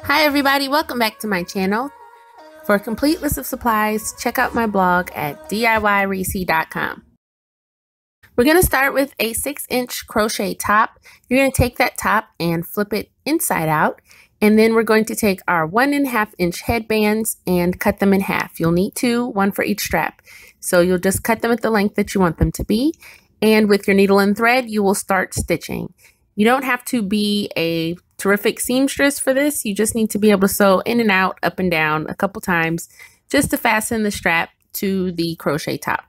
Hi everybody, welcome back to my channel. For a complete list of supplies, check out my blog at DIYRecy.com. We're going to start with a 6-inch crochet top. You're going to take that top and flip it inside out. And then we're going to take our 1.5 inch headbands and cut them in half. You'll need two, one for each strap. So you'll just cut them at the length that you want them to be. And with your needle and thread, you will start stitching. You don't have to be a terrific seamstress for this. You just need to be able to sew in and out, up and down a couple times just to fasten the strap to the crochet top.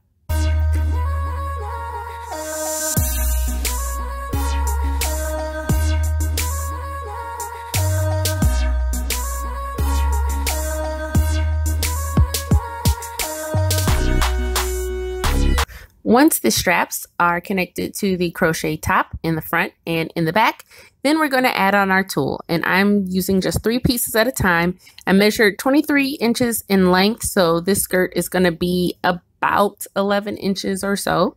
Once the straps are connected to the crochet top in the front and in the back, then we're going to add on our tulle. And I'm using just 3 pieces at a time. I measured 23 inches in length, so this skirt is going to be about 11 inches or so.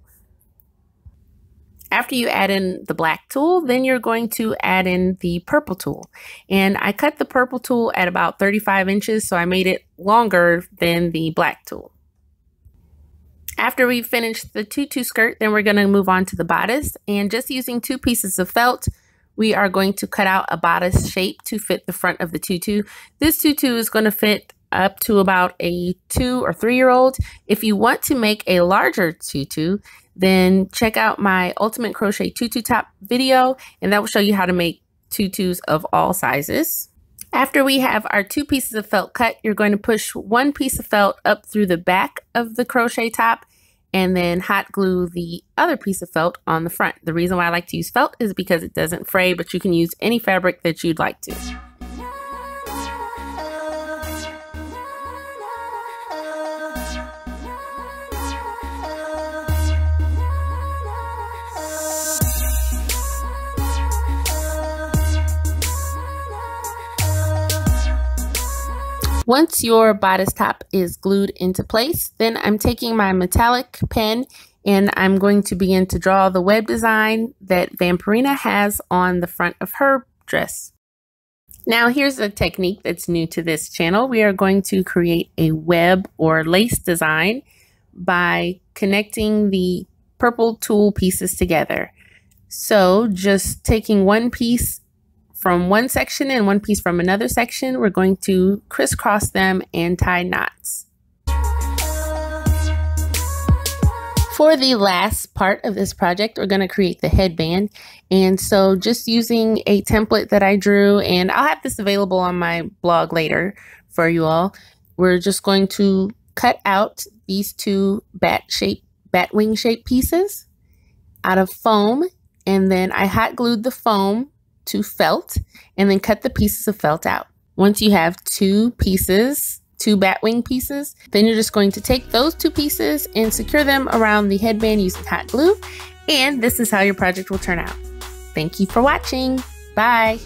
After you add in the black tulle, then you're going to add in the purple tulle. And I cut the purple tulle at about 35 inches, so I made it longer than the black tulle. After we finish the tutu skirt, then we're going to move on to the bodice. And just using 2 pieces of felt, we are going to cut out a bodice shape to fit the front of the tutu. This tutu is going to fit up to about a 2 or 3-year-old. If you want to make a larger tutu, then check out my Ultimate Crochet Tutu Top video, and that will show you how to make tutus of all sizes. After we have our 2 pieces of felt cut, you're going to push 1 piece of felt up through the back of the crochet top and then hot glue the other piece of felt on the front. The reason why I like to use felt is because it doesn't fray, but you can use any fabric that you'd like to. Once your bodice top is glued into place, then I'm taking my metallic pen and I'm going to begin to draw the web design that Vampirina has on the front of her dress. Now here's a technique that's new to this channel. We are going to create a web or lace design by connecting the purple tulle pieces together. So just taking 1 piece from one section and 1 piece from another section, we're going to crisscross them and tie knots. For the last part of this project, we're going to create the headband. And so just using a template that I drew, and I'll have this available on my blog later for you all, we're just going to cut out these 2 bat wing shape pieces out of foam, and then I hot glued the foam to felt and then cut the pieces of felt out. Once you have 2 pieces, 2 bat wing pieces, then you're just going to take those 2 pieces and secure them around the headband using hot glue. And this is how your project will turn out. Thank you for watching. Bye.